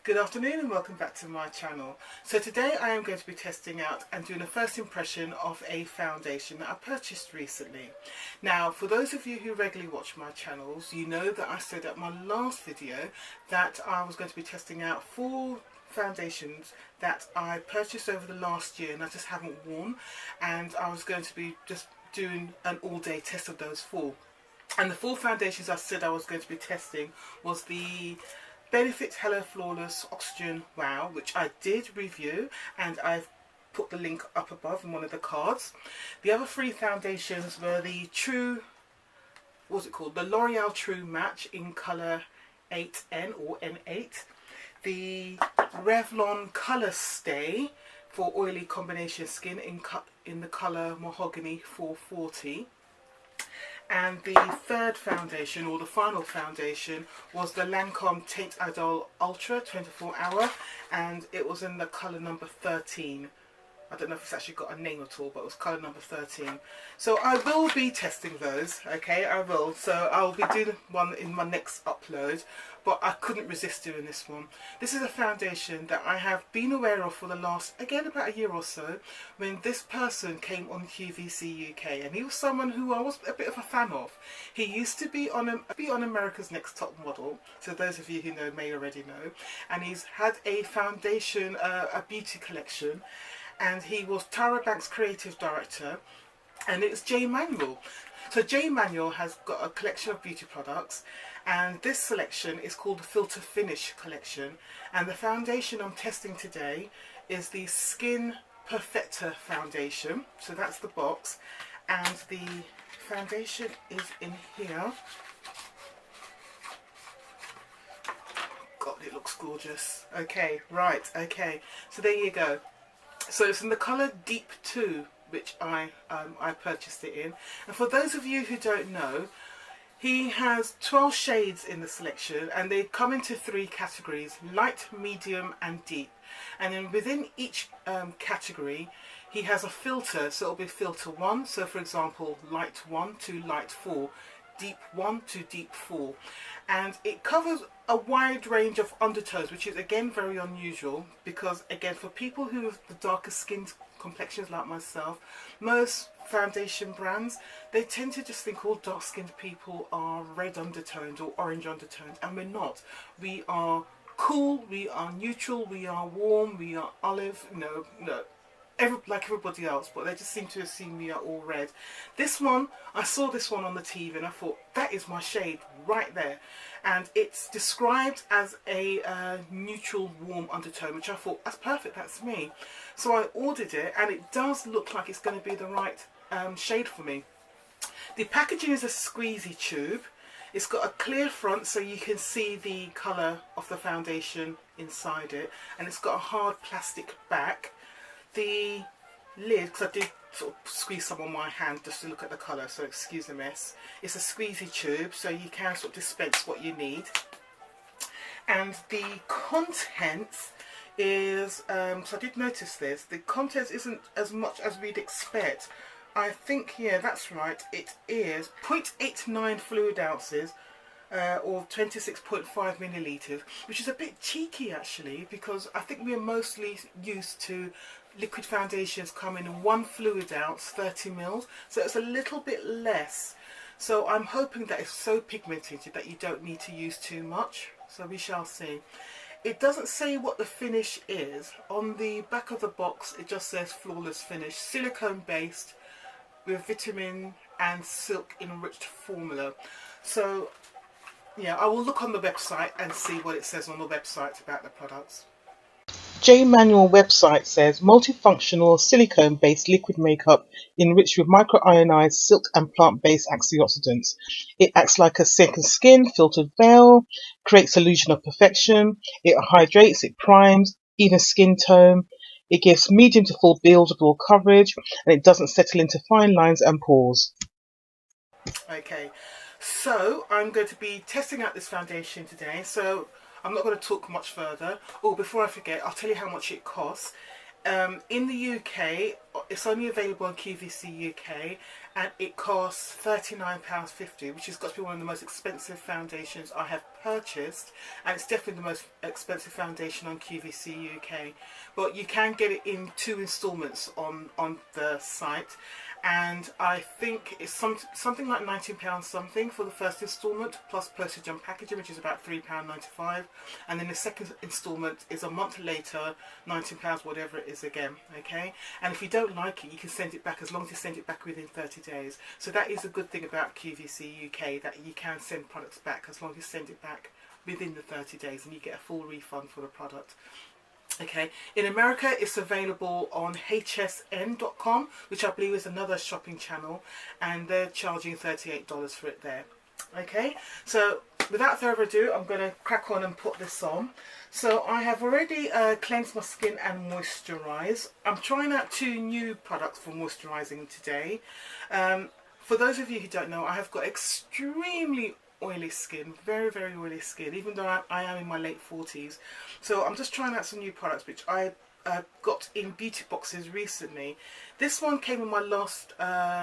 Good afternoon and welcome back to my channel. So today I am going to be testing out and doing a first impression of a foundation that I purchased recently. Now, for those of you who regularly watch my channels, you know that I said at my last video that I was going to be testing out 4 foundations that I purchased over the last year and I just haven't worn, and I was going to be just doing an all-day test of those 4. And the 4 foundations I said I was going to be testing was the Benefit Hello Flawless Oxygen Wow, which I did review and I've put the link up above in one of the cards. The other 3 foundations were the True, what's it called? The L'Oreal True Match in colour 8N or N8. The Revlon Colour Stay for oily combination skin in the colour Mahogany 440. And the 3rd foundation, or the final foundation, was the Lancome Teint Idol Ultra 24 Hour, and it was in the colour number 13. I don't know if it's actually got a name at all, but it was colour number 13. So I will be testing those, okay, I will. So I'll be doing one in my next upload, but I couldn't resist doing this one. This is a foundation that I have been aware of for the last, again, about a year or so, when this person came on QVC UK, and he was someone who I was a bit of a fan of. He used to be on America's Next Top Model, so those of you who know may already know, and he's had a foundation, a beauty collection, and he was Tara Banks' creative director, and it's J. Manuel. So J. Manuel has got a collection of beauty products, and this selection is called the Filter Finish collection, and the foundation I'm testing today is the Skin Perfector foundation. So that's the box, and the foundation is in here. God, it looks gorgeous. Okay, right, okay, so there you go. So it's in the colour Deep 2, which I purchased it in. And for those of you who don't know, he has 12 shades in the selection, and they come into 3 categories: light, medium and deep. And then within each category he has a filter, so it'll be filter 1, so for example light 1 to light 4, deep 1 to deep 4, and it covers a wide range of undertones, which is again very unusual, because again for people who have the darker skin complexions like myself, most foundation brands, they tend to just think all dark skinned people are red undertoned or orange undertoned, and we're not. We are cool, we are neutral, we are warm, we are olive, no, like everybody else, but they just seem to assume we are all red. This one, I saw this one on the TV and I thought, that is my shade right there, and it's described as a neutral warm undertone, which I thought, that's perfect, that's me. So I ordered it, and it does look like it's going to be the right shade for me. The packaging is a squeezy tube. It's got a clear front so you can see the colour of the foundation inside it, and it's got a hard plastic back. The lid, because I did sort of squeeze some on my hand just to look at the colour, so excuse the mess. It's a squeezy tube, so you can sort of dispense what you need. And the contents is, so I did notice this, the contents isn't as much as we'd expect. I think, yeah, that's right, it is 0.89 fluid ounces, or 26.5 millilitres, which is a bit cheeky actually, because I think we're mostly used to liquid foundations coming in 1 fluid ounce, 30 mils, so it's a little bit less. So I'm hoping that it's so pigmented that you don't need to use too much, so we shall see. It doesn't say what the finish is. On the back of the box it just says flawless finish, silicone based with vitamin and silk enriched formula. So yeah, I will look on the website and see what it says on the website about the products. J. Manual website says multifunctional silicone-based liquid makeup enriched with microionized silk and plant-based antioxidants. It acts like a second skin filtered veil, creates illusion of perfection, it hydrates, it primes, even skin tone. It gives medium to full buildable coverage, and it doesn't settle into fine lines and pores. Okay, so I'm going to be testing out this foundation today, so I'm not going to talk much further. Oh, before I forget, I'll tell you how much it costs. In the UK, it's only available on QVC UK, and it costs £39.50, which has got to be one of the most expensive foundations I have purchased, and it's definitely the most expensive foundation on QVC UK. But you can get it in 2 instalments on the site, and I think it's something like £19 something for the first instalment, plus postage and packaging, which is about £3.95, and then the second instalment is a month later, £19 whatever it is again. Okay, and if you don't like it, you can send it back, as long as you send it back within 30 days. So that is a good thing about QVC UK, that you can send products back as long as you send it back within the 30 days, and you get a full refund for the product. Okay, in America it's available on hsn.com, which I believe is another shopping channel, and they're charging $38 for it there. Okay, so without further ado, I'm going to crack on and put this on. So I have already cleansed my skin and moisturised. I'm trying out 2 new products for moisturising today. For those of you who don't know, I have got extremely oily skin, very oily skin, even though I am in my late 40s. So I'm just trying out some new products which I got in beauty boxes recently. This one came in my last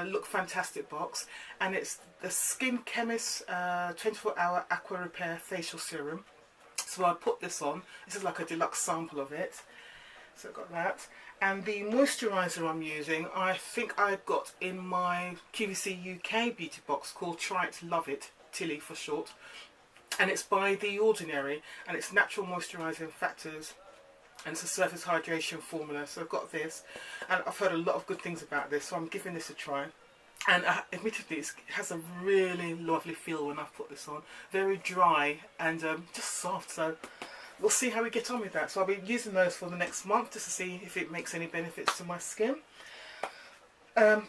Look Fantastic box, and it's the Skin Chemist 24-hour Aqua Repair Facial Serum. So I put this on. This is like a deluxe sample of it. So I've got that. And the moisturiser I'm using, I think I got in my QVC UK beauty box, called Try It, Love It, Tilly for short, and it's by The Ordinary, and it's natural moisturising factors, and it's a surface hydration formula. So I've got this, and I've heard a lot of good things about this, so I'm giving this a try. And admittedly, it has a really lovely feel when I've put this on, very dry and just soft. So we'll see how we get on with that. So I'll be using those for the next month just to see if it makes any benefits to my skin.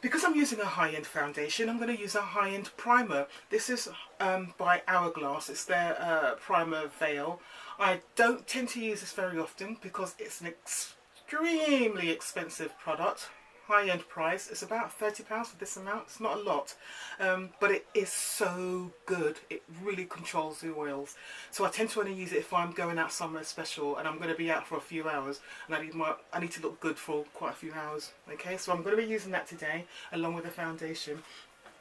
Because I'm using a high-end foundation, I'm going to use a high-end primer. This is by Hourglass. It's their primer veil. I don't tend to use this very often because it's an extremely expensive product. High-end price. It's about £30 for this amount. It's not a lot, but it is so good. It really controls the oils. So I tend to only use it if I'm going out somewhere special and I'm going to be out for a few hours, and I need to look good for quite a few hours. Okay, so I'm going to be using that today along with the foundation.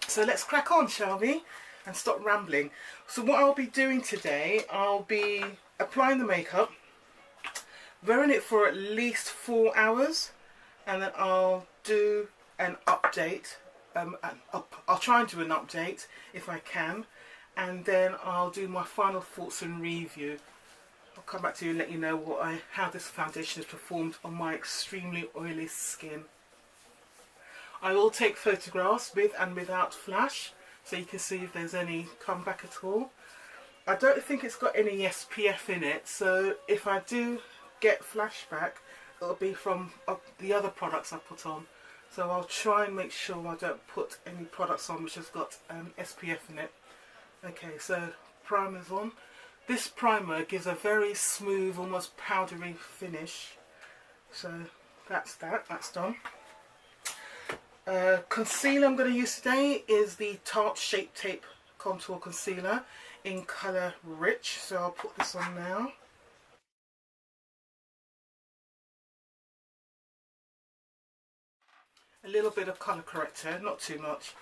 So let's crack on, shall we? And stop rambling. So what I'll be doing today, I'll be applying the makeup, wearing it for at least 4 hours, and then I'll do an update. I'll try and do an update if I can, and then I'll do my final thoughts and review. I'll come back to you and let you know how this foundation has performed on my extremely oily skin. I will take photographs with and without flash, so you can see if there's any comeback at all. I don't think it's got any SPF in it, so if I do get flashback, it'll be from the other products I put on. So I'll try and make sure I don't put any products on which has got SPF in it. Okay, so primer's on. This primer gives a very smooth, almost powdery finish. So that's done. Concealer I'm going to use today is the Tarte Shape Tape Contour Concealer in colour Rich. So I'll put this on now. A little bit of colour corrector, not too much,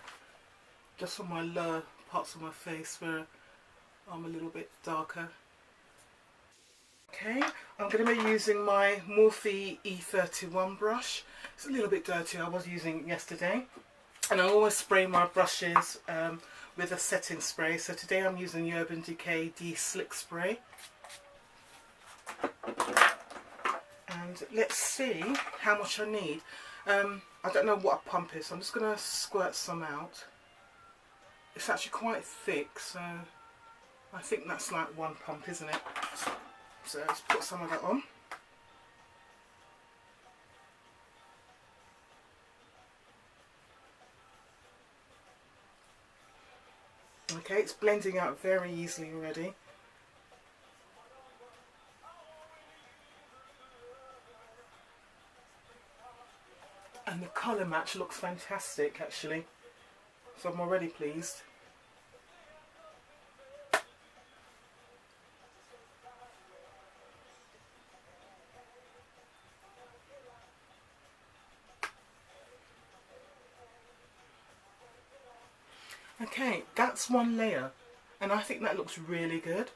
just on my lower parts of my face where I'm a little bit darker. Okay, I'm going to be using my Morphe E31 brush. It's a little bit dirty, I was using it yesterday. And I always spray my brushes with a setting spray. So today I'm using the Urban Decay Deslick spray. And let's see how much I need. I don't know what a pump is, so I'm just going to squirt some out. It's actually quite thick, so I think that's like 1 pump, isn't it? So let's put some of that on. Okay, it's blending out very easily already. And the colour match looks fantastic actually, so I'm already pleased. Okay, that's one layer, and I think that looks really good.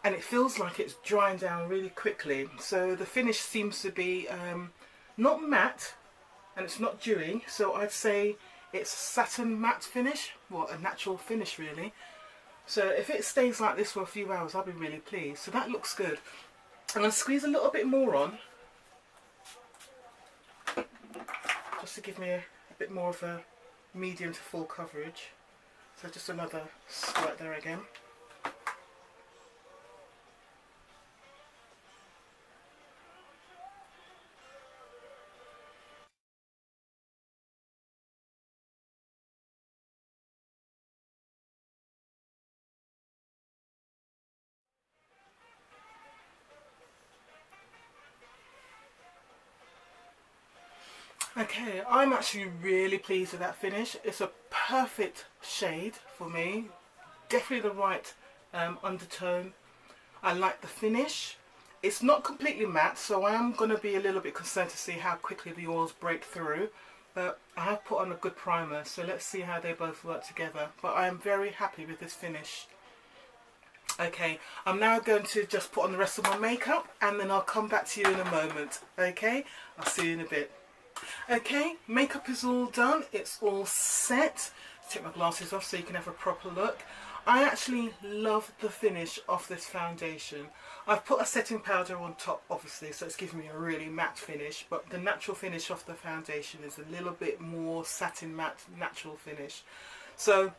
And it feels like it's drying down really quickly. So the finish seems to be not matte, and it's not dewy. So I'd say it's a satin matte finish, well, a natural finish really. So if it stays like this for a few hours, I'll be really pleased. So that looks good. I'm going to squeeze a little bit more on, just to give me a bit more of a medium to full coverage. So just another squirt there again. Okay, I'm actually really pleased with that finish. It's a perfect shade for me. Definitely the right undertone. I like the finish. It's not completely matte, so I am going to be a little bit concerned to see how quickly the oils break through. But I have put on a good primer, so let's see how they both work together. But I am very happy with this finish. Okay, I'm now going to just put on the rest of my makeup, and then I'll come back to you in a moment. Okay, I'll see you in a bit. Okay, makeup is all done, it's all set. Take my glasses off so you can have a proper look. I actually love the finish of this foundation. I've put a setting powder on top obviously, so it's giving me a really matte finish, but the natural finish of the foundation is a little bit more satin matte natural finish. So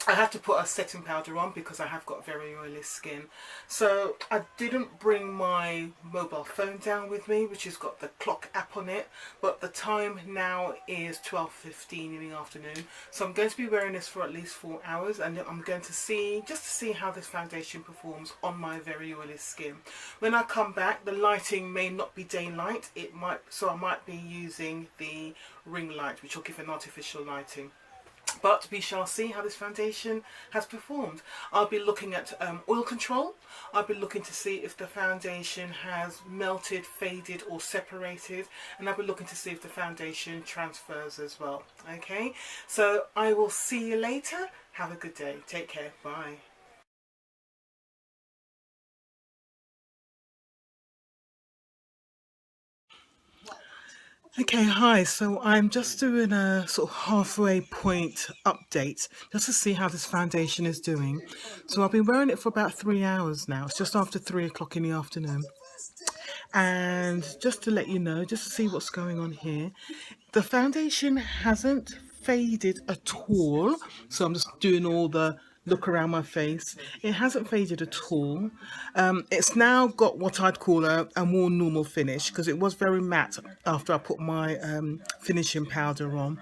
I have to put a setting powder on because I have got very oily skin. So I didn't bring my mobile phone down with me, which has got the clock app on it, but the time now is 12:15 in the afternoon. So I'm going to be wearing this for at least 4 hours, and I'm going to see, just to see how this foundation performs on my very oily skin. When I come back, the lighting may not be daylight, so I might be using the ring light, which will give an artificial lighting. But we shall see how this foundation has performed. I'll be looking at oil control. I'll be looking to see if the foundation has melted, faded or separated. And I'll be looking to see if the foundation transfers as well. Okay, so I will see you later. Have a good day. Take care. Bye. Okay, hi. So I'm just doing a sort of halfway point update just to see how this foundation is doing. So I've been wearing it for about 3 hours now. It's just after 3 o'clock in the afternoon. And just to let you know, just to see what's going on here, the foundation hasn't faded at all. So I'm just doing all the look around my face. It hasn't faded at all. It's now got what I'd call a more normal finish because it was very matte after I put my finishing powder on.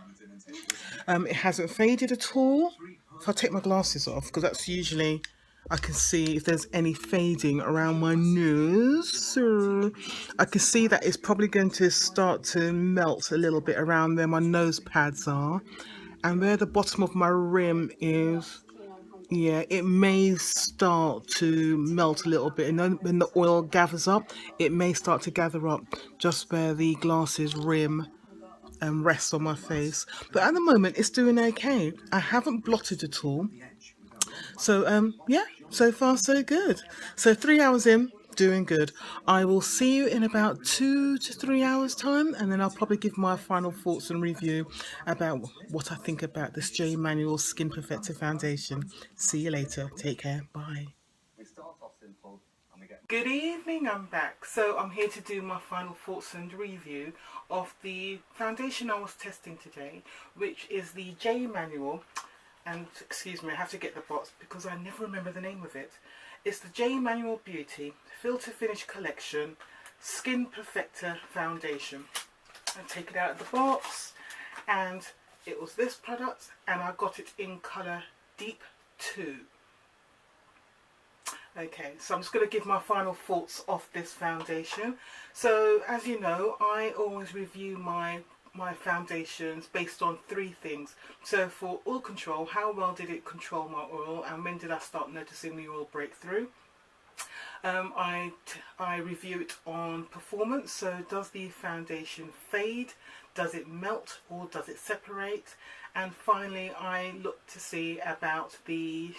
It hasn't faded at all. If I take my glasses off, because that's usually I can see if there's any fading around my nose. So I can see that it's probably going to start to melt a little bit around where my nose pads are. And where the bottom of my rim is, yeah, it may start to melt a little bit. And then when the oil gathers up, it may start to gather up just where the glasses rim and rests on my face. But at the moment, it's doing okay. I haven't blotted at all. So yeah, so far so good. So 3 hours in, doing good. I will see you in about 2 to 3 hours time, and then I'll probably give my final thoughts and review about what I think about this J Manuel Skin Perfector Foundation. See you later. Take care. Bye. Good evening, I'm back. So I'm here to do my final thoughts and review of the foundation I was testing today, which is the J Manual. And excuse me, I have to get the box because I never remember the name of it. It's the J Manual Beauty Filter Finish Collection Skin Perfector Foundation. I take it out of the box, and it was this product, and I got it in colour Deep 2. Okay, so I'm just going to give my final thoughts of this foundation. So as you know, I always review my foundations based on 3 things. So for oil control, how well did it control my oil, and when did I start noticing the oil breakthrough? I review it on performance. So does the foundation fade? Does it melt or does it separate? And finally, I look to see about the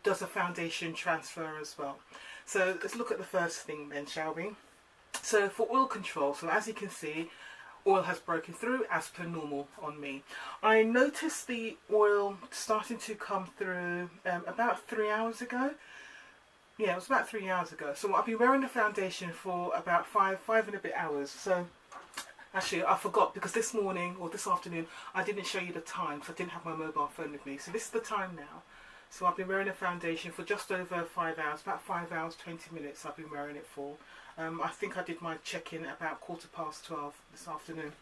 does the foundation transfer as well. So let's look at the first thing then, shall we? So for oil control, so as you can see, oil has broken through as per normal on me. I noticed the oil starting to come through about 3 hours ago. Yeah, it was about 3 hours ago. So I've been wearing the foundation for about five and a bit hours. So actually, I forgot because this morning or this afternoon I didn't show you the time because I didn't have my mobile phone with me. So this is the time now. So I've been wearing a foundation for just over 5 hours, about 5 hours 20 minutes I've been wearing it for. I think I did my check-in at about 12:15 this afternoon.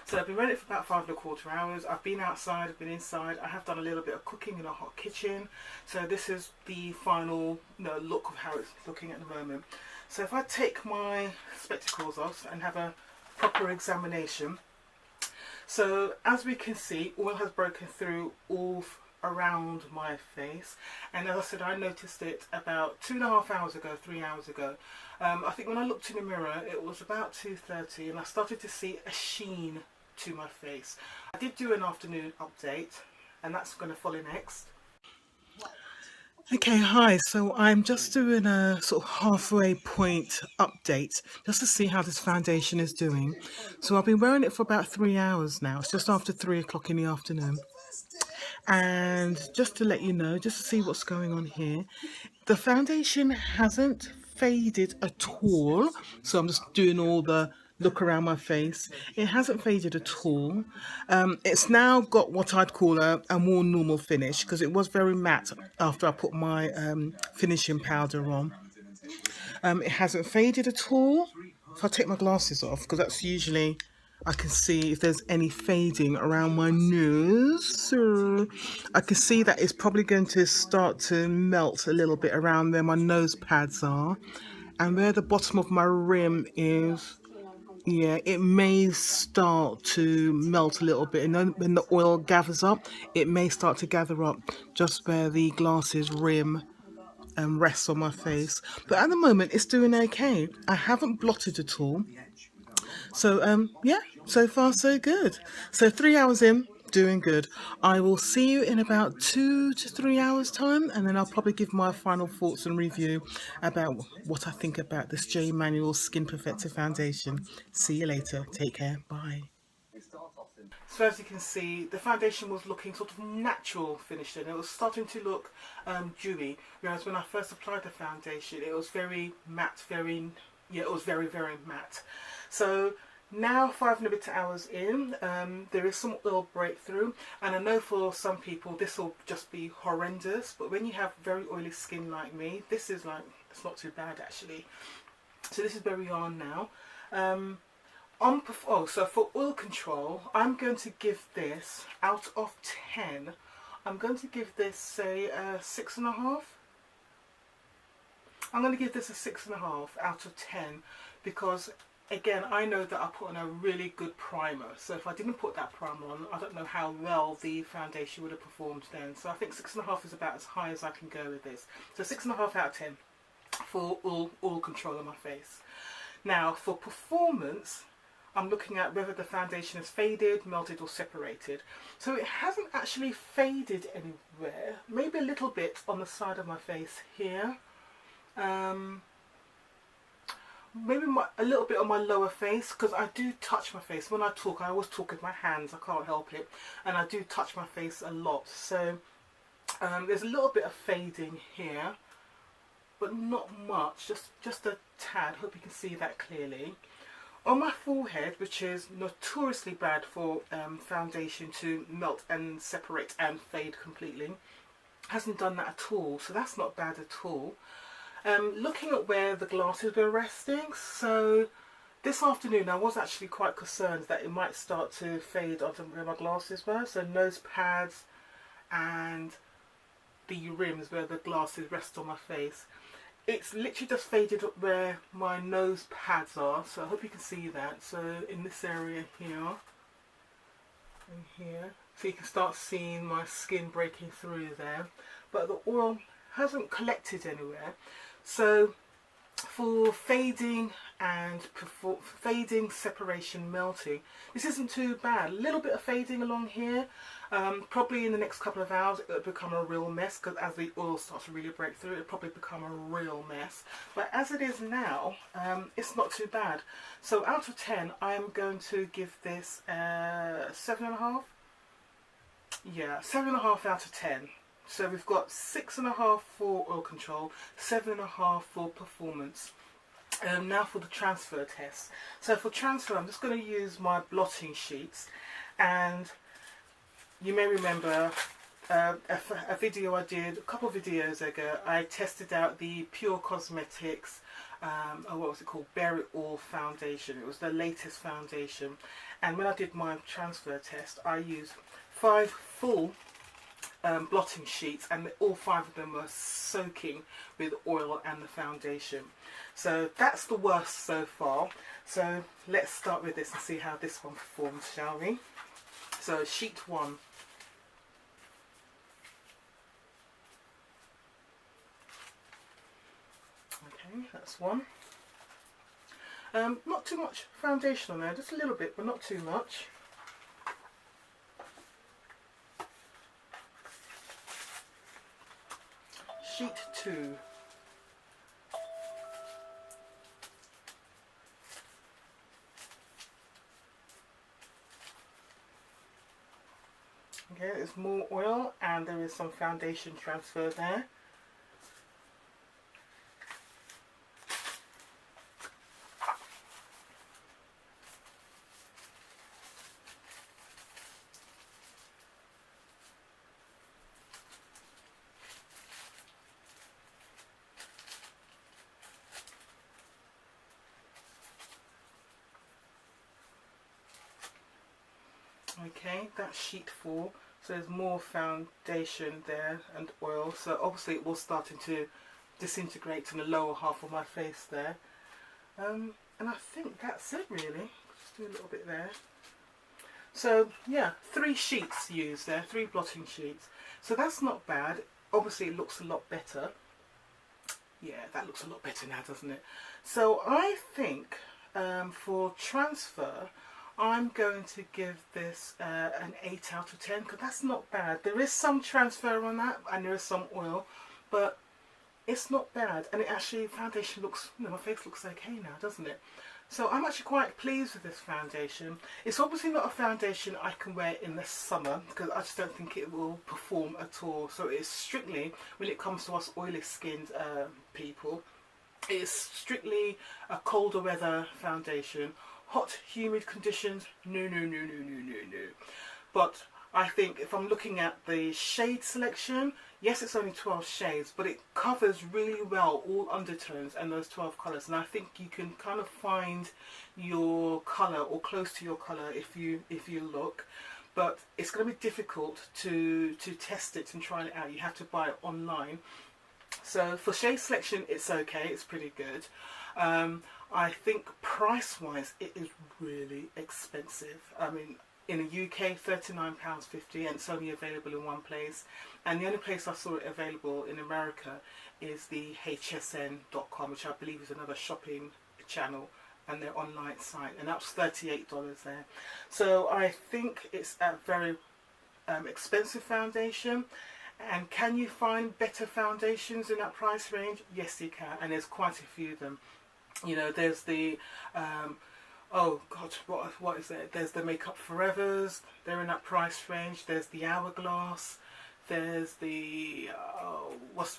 So I've been wearing it for about 5¼ hours. I've been outside, I've been inside. I have done a little bit of cooking in a hot kitchen. So this is the final look of how it's looking at the moment. So if I take my spectacles off and have a proper examination. So as we can see, oil has broken through all around my face, and as I said, I noticed it about 2.5 hours ago, 3 hours ago. I think when I looked in the mirror it was about 2:30 and I started to see a sheen to my face. I did do an afternoon update and that's going to follow next. Okay, hi, so I'm just doing a sort of halfway point update just to see how this foundation is doing. So I've been wearing it for about 3 hours now. It's just after 3 o'clock in the afternoon. And just to let you know, just to see what's going on here, the foundation hasn't faded at all. So I'm just doing all the look around my face. It hasn't faded at all. It's now got what I'd call a more normal finish because it was very matte after I put my finishing powder on. It hasn't faded at all. If I take my glasses off, because that's usually I can see if there's any fading around my nose. So I can see that it's probably going to start to melt a little bit around where my nose pads are. And where the bottom of my rim is, yeah, it may start to melt a little bit. And then when the oil gathers up, it may start to gather up just where the glasses rim rests on my face. But at the moment, it's doing okay. I haven't blotted at all. So yeah, so far so good. So 3 hours in, doing good. I will see you in about 2 to 3 hours time, and then I'll probably give my final thoughts and review about what I think about this J. Manuel Skin Perfector Foundation. See you later. Take care. Bye. So as you can see, the foundation was looking sort of natural finished and it was starting to look dewy, whereas when I first applied the foundation it was very matte, it was very matte. So now 5 and a bit hours in, there is some oil breakthrough, and I know for some people this will just be horrendous, but when you have very oily skin like me, this is like, it's not too bad actually. So this is where we are now. So for oil control, I'm going to give this, out of 10, I'm going to give this, say, a 6.5. I'm going to give this a 6.5 out of 10 because, again, I know that I put on a really good primer. So if I didn't put that primer on, I don't know how well the foundation would have performed then. So I think 6.5 is about as high as I can go with this. So 6.5 out of 10 for oil control on my face. Now, for performance, I'm looking at whether the foundation has faded, melted or separated. So it hasn't actually faded anywhere. Maybe a little bit on the side of my face here. Maybe a little bit on my lower face, because I do touch my face. When I talk, I always talk with my hands, I can't help it. And I do touch my face a lot. So there's a little bit of fading here, but not much, just a tad. Hope you can see that clearly. On my forehead, which is notoriously bad for foundation to melt and separate and fade completely, hasn't done that at all, so that's not bad at all. Looking at where the glasses were resting, so this afternoon I was actually quite concerned that it might start to fade onto where my glasses were, so nose pads and the rims where the glasses rest on my face. It's literally just faded up where my nose pads are, so I hope you can see that. So in this area here and here, so you can start seeing my skin breaking through there. But the oil hasn't collected anywhere. So for fading and fading, separation, melting, this isn't too bad. A little bit of fading along here. Probably in the next couple of hours it'll become a real mess, because as the oil starts to really break through, it'll probably become a real mess. But as it is now, it's not too bad. So out of 10, I'm going to give this 7.5. Yeah, 7.5 out of 10. So we've got 6.5 for oil control, 7.5 for performance. Now for the transfer test. So for transfer, I'm just going to use my blotting sheets, and you may remember a video I did a couple of videos ago. I tested out the Pure Cosmetics, what was it called, Berry All foundation. It was the latest foundation, and when I did my transfer test, I used 5 full blotting sheets, and all 5 of them were soaking with oil and the foundation. So that's the worst so far. So let's start with this and see how this one performs, shall we? So sheet 1. Okay, that's one. Not too much foundation on there, just a little bit, but not too much. Sheet 2. Okay, there's more oil and there is some foundation transfer there. Okay, that's sheet 4. So there's more foundation there and oil. So obviously it was starting to disintegrate in the lower half of my face there. And I think that's it really. Just do a little bit there. So yeah, 3 sheets used there, 3 blotting sheets. So that's not bad. Obviously it looks a lot better. Yeah, that looks a lot better now, doesn't it? So I think for transfer, I'm going to give this an 8 out of 10, because that's not bad. There is some transfer on that, and there is some oil, but it's not bad. And it actually, foundation looks, you know, my face looks okay now, doesn't it? So I'm actually quite pleased with this foundation. It's obviously not a foundation I can wear in the summer, because I just don't think it will perform at all. So it's strictly, when it comes to us oily skinned people, it's strictly a colder weather foundation. Hot, humid conditions, no, no, no, no, no, no, no. But I think if I'm looking at the shade selection, yes, it's only 12 shades, but it covers really well all undertones and those 12 colours. And I think you can kind of find your colour, or close to your colour, if you look. But it's going to be difficult to test it and try it out. You have to buy it online. So for shade selection, it's okay, it's pretty good. I think price-wise, it is really expensive. I mean, in the UK, £39.50, and it's only available in one place. And the only place I saw it available in America is the hsn.com, which I believe is another shopping channel, and their online site, and that was $38 there. So I think it's a very expensive foundation. And can you find better foundations in that price range? Yes, you can, and there's quite a few of them. You know, there's the oh god, what is it? There's the Makeup Forevers. They're in that price range. There's the Hourglass. There's the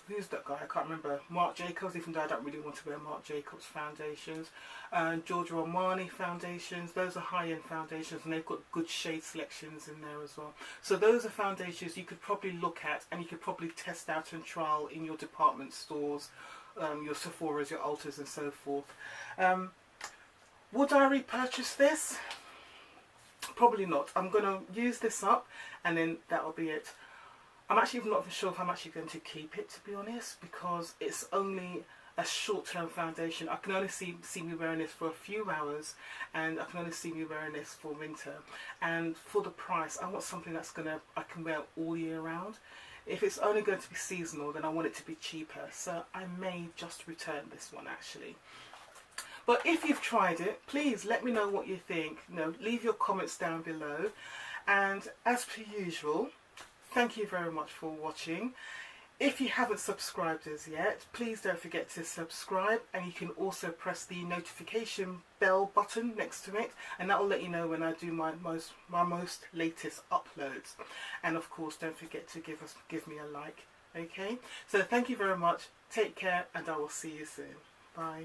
who's that guy? I can't remember. Marc Jacobs. Even though I don't really want to wear Marc Jacobs foundations. And Giorgio Armani foundations. Those are high-end foundations, and they've got good shade selections in there as well. So those are foundations you could probably look at, and you could probably test out and trial in your department stores, your Sephora's, your Ultas, and so forth. Would I repurchase this? Probably not. I'm going to use this up, and then that'll be it. I'm actually not even sure if I'm actually going to keep it, to be honest, because it's only a short-term foundation. I can only see me wearing this for a few hours, and I can only see me wearing this for winter. And for the price, I want something that's I can wear all year round. If it's only going to be seasonal, then I want it to be cheaper. So I may just return this one actually. But if you've tried it, please let me know what you think. You know, leave your comments down below. And as per usual, thank you very much for watching. If you haven't subscribed as yet, please don't forget to subscribe, and you can also press the notification bell button next to it, and that will let you know when I do my most latest uploads. And of course, don't forget to give me a like. Okay, so thank you very much, take care, and I will see you soon. Bye.